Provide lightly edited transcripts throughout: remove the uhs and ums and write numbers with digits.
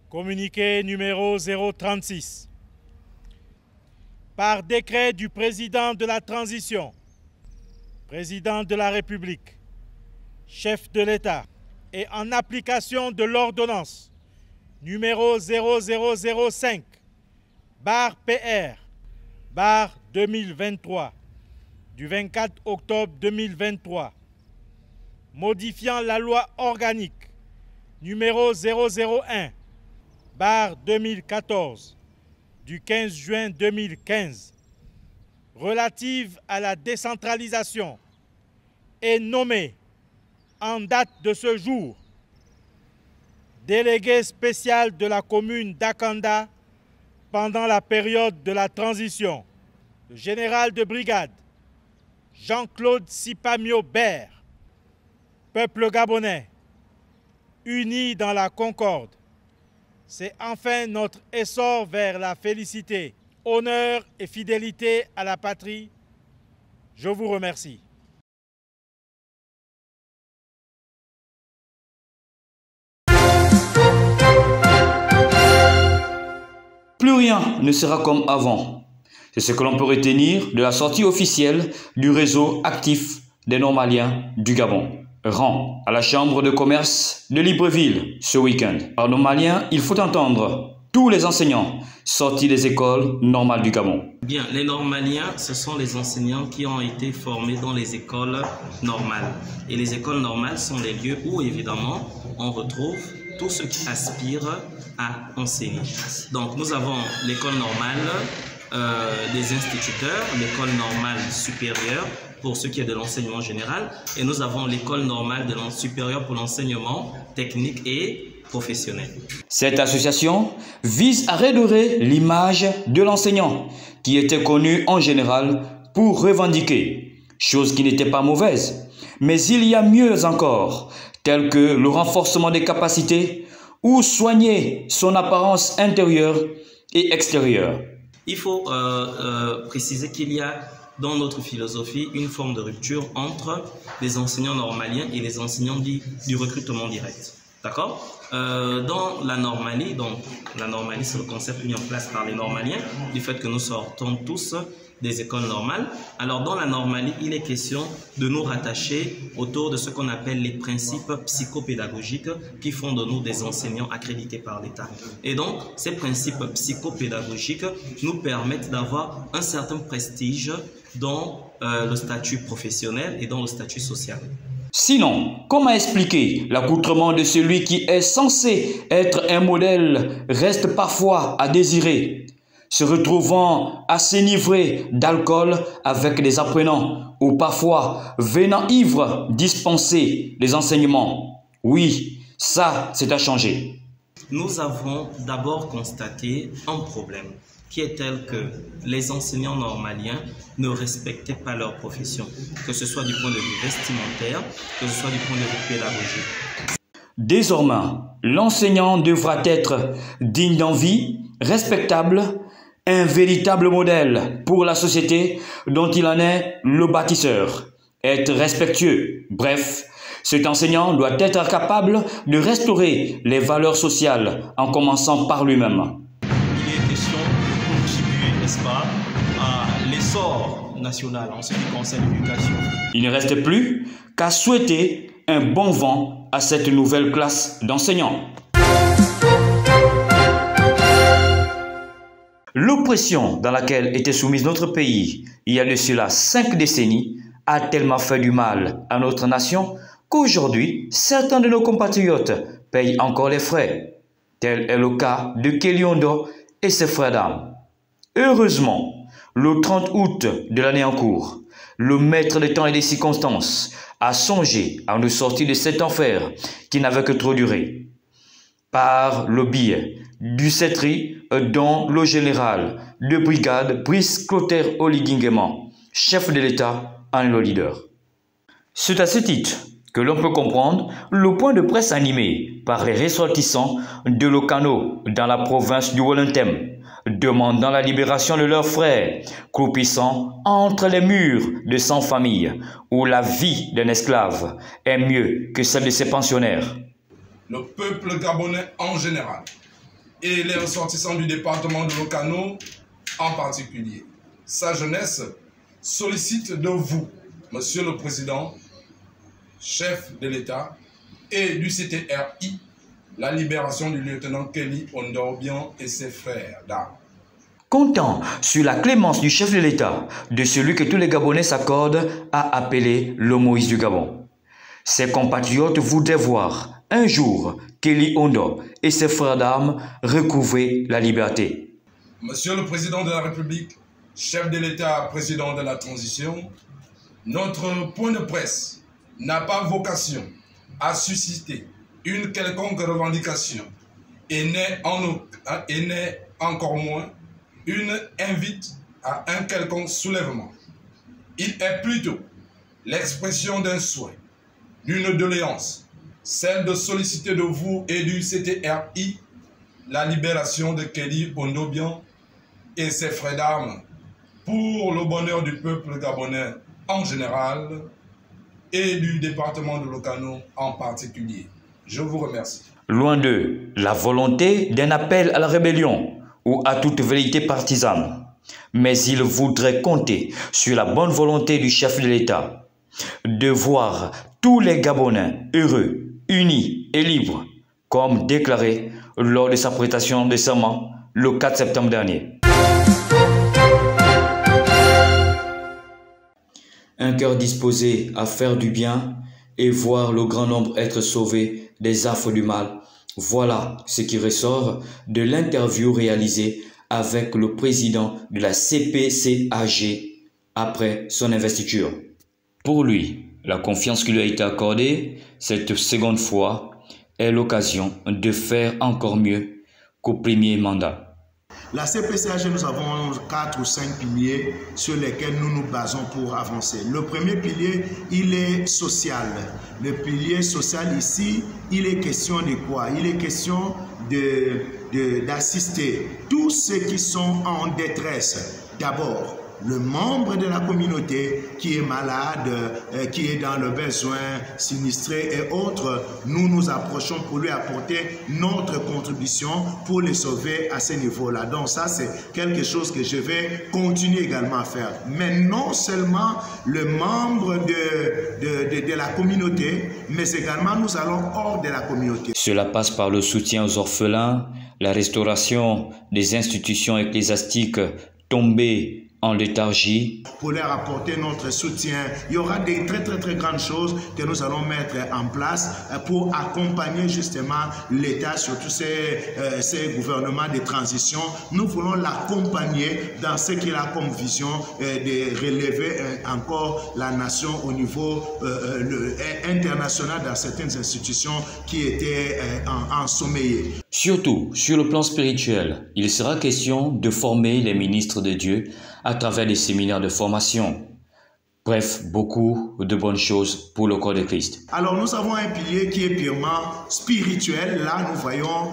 Communiqué numéro 036. Par décret du président de la transition, président de la République, chef de l'État, et en application de l'ordonnance numéro 0005, PR, 2023, du 24 octobre 2023, modifiant la loi organique numéro 001, 2014, du 15 juin 2015, relative à la décentralisation, est nommé en date de ce jour délégué spécial de la commune d'Akanda pendant la période de la transition, le général de brigade Jean-Claude Sipamio Ber, peuple gabonais, uni dans la concorde. C'est enfin notre essor vers la félicité, honneur et fidélité à la patrie. Je vous remercie. Plus rien ne sera comme avant. C'est ce que l'on peut retenir de la sortie officielle du réseau actif des Normaliens du Gabon. Rang à la Chambre de commerce de Libreville ce week-end. Par Normaliens, il faut entendre tous les enseignants sortis des écoles normales du Gabon. Bien, les Normaliens, ce sont les enseignants qui ont été formés dans les écoles normales. Et les écoles normales sont les lieux où, évidemment, on retrouve tous ceux qui aspirent à enseigner. Donc, nous avons l'école normale des instituteurs, l'école normale supérieure pour ce qui est de l'enseignement général, et nous avons l'école normale supérieure pour l'enseignement technique et professionnel. Cette association vise à redorer l'image de l'enseignant qui était connu en général pour revendiquer, chose qui n'était pas mauvaise, mais il y a mieux encore, tel que le renforcement des capacités ou soigner son apparence intérieure et extérieure. Il faut préciser qu'il y a dans notre philosophie une forme de rupture entre les enseignants normaliens et les enseignants du recrutement direct. D'accord? Dans la normalie, donc la normalie c'est le concept mis en place par les normaliens, du fait que nous sortons tous des écoles normales. Alors dans la normalie, il est question de nous rattacher autour de ce qu'on appelle les principes psychopédagogiques qui font de nous des enseignants accrédités par l'État. Et donc ces principes psychopédagogiques nous permettent d'avoir un certain prestige dans le statut professionnel et dans le statut social. Sinon, comment expliquer l'accoutrement de celui qui est censé être un modèle reste parfois à désirer, se retrouvant à s'enivrer d'alcool avec des apprenants ou parfois venant ivres dispenser des enseignements? Oui, ça, c'est à changer. Nous avons d'abord constaté un problème qui est tel que les enseignants normaliens ne respectaient pas leur profession, que ce soit du point de vue vestimentaire, que ce soit du point de vue pédagogique. Désormais, l'enseignant devra être digne d'envie, respectable, un véritable modèle pour la société dont il en est le bâtisseur, être respectueux. Bref, cet enseignant doit être capable de restaurer les valeurs sociales en commençant par lui-même. Il est question de contribuer, n'est-ce pas, à l'essor national en ce qui concerne l'éducation. Il ne reste plus qu'à souhaiter un bon vent à cette nouvelle classe d'enseignants. L'oppression dans laquelle était soumise notre pays il y a de cela 5 décennies a tellement fait du mal à notre nation qu'aujourd'hui, certains de nos compatriotes payent encore les frais. Tel est le cas de Keliondo et ses frères d'armes. Heureusement, le 30 août de l'année en cours, le maître des temps et des circonstances a songé à nous sortir de cet enfer qui n'avait que trop duré. Par le biais du CETRI, dont le général de brigade Brice Clotaire Oligingema, chef de l'État, en est le leader. C'est à ce titre que l'on peut comprendre le point de presse animé par les ressortissants de Lokano dans la province du Wollentem, demandant la libération de leurs frères, croupissant entre les murs de 100 familles où la vie d'un esclave est mieux que celle de ses pensionnaires. Le peuple gabonais en général et les ressortissants du département de Lokano en particulier. Sa jeunesse sollicite de vous, Monsieur le Président, chef de l'État et du CTRI, la libération du lieutenant Kelly Ondorbian et ses frères d'armes. Comptant sur la clémence du chef de l'État, de celui que tous les Gabonais s'accordent à appeler le Moïse du Gabon. Ses compatriotes voudraient voir un jour Kelly Ondo et ses frères d'armes recouvrer la liberté. Monsieur le Président de la République, chef de l'État, président de la transition, notre point de presse n'a pas vocation à susciter une quelconque revendication et n'est encore moins une invite à un quelconque soulèvement. Il est plutôt l'expression d'un souhait, d'une doléance, celle de solliciter de vous et du CTRI la libération de Kelly Ondorbian et ses frères d'armes pour le bonheur du peuple gabonais en général et du département de Lokano en particulier. Je vous remercie. Loin d'eux, la volonté d'un appel à la rébellion ou à toute velléité partisane. Mais ils voudraient compter sur la bonne volonté du chef de l'État de voir tous les Gabonais heureux, unis et libres, comme déclaré lors de sa prestation de serment le 4 septembre dernier. Un cœur disposé à faire du bien et voir le grand nombre être sauvés des affres du mal. Voilà ce qui ressort de l'interview réalisée avec le président de la CPCAG après son investiture. Pour lui, la confiance qui lui a été accordée cette seconde fois est l'occasion de faire encore mieux qu'au premier mandat. La CPCAG, nous avons 4 ou 5 piliers sur lesquels nous nous basons pour avancer. Le premier pilier, il est social. Le pilier social ici, il est question de quoi? Il est question d'assister tous ceux qui sont en détresse. D'abord, le membre de la communauté qui est malade, qui est dans le besoin, sinistré et autres, nous nous approchons pour lui apporter notre contribution pour les sauver à ce niveau-là. Donc ça, c'est quelque chose que je vais continuer également à faire. Mais non seulement le membre de la communauté, mais également nous allons hors de la communauté. Cela passe par le soutien aux orphelins, la restauration des institutions ecclésiastiques tombées en léthargie. Pour leur apporter notre soutien, il y aura des très grandes choses que nous allons mettre en place pour accompagner justement l'État sur tous ces gouvernements de transition. Nous voulons l'accompagner dans ce qu'il a comme vision de relever encore la nation au niveau international dans certaines institutions qui étaient ensommeillées. Surtout, sur le plan spirituel, il sera question de former les ministres de Dieu à travers des séminaires de formation. Bref, beaucoup de bonnes choses pour le corps de Christ. Alors nous avons un pilier qui est purement spirituel. Là, nous voyons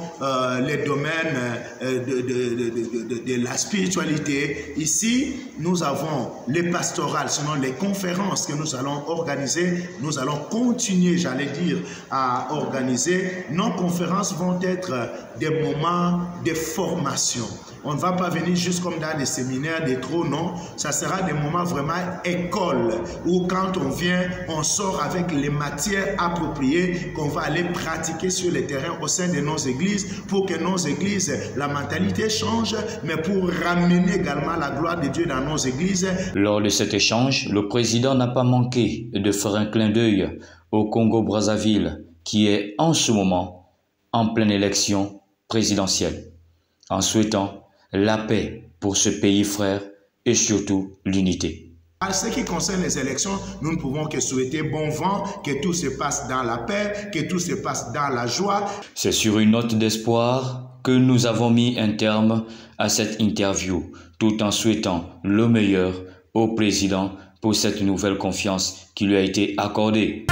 les domaines de la spiritualité. Ici, nous avons les pastorales, sinon les conférences que nous allons organiser. Nous allons continuer, j'allais dire, à organiser. Nos conférences vont être des moments de formation. On ne va pas venir juste comme dans des séminaires, des trous, non. Ça sera des moments vraiment école, où quand on vient, on sort avec les matières appropriées qu'on va aller pratiquer sur le terrain au sein de nos églises, pour que nos églises, la mentalité change, mais pour ramener également la gloire de Dieu dans nos églises. Lors de cet échange, le président n'a pas manqué de faire un clin d'œil au Congo-Brazzaville, qui est en ce moment en pleine élection présidentielle, en souhaitant la paix pour ce pays frère et surtout l'unité. En ce qui concerne les élections, nous ne pouvons que souhaiter bon vent, que tout se passe dans la paix, que tout se passe dans la joie. C'est sur une note d'espoir que nous avons mis un terme à cette interview, tout en souhaitant le meilleur au président pour cette nouvelle confiance qui lui a été accordée.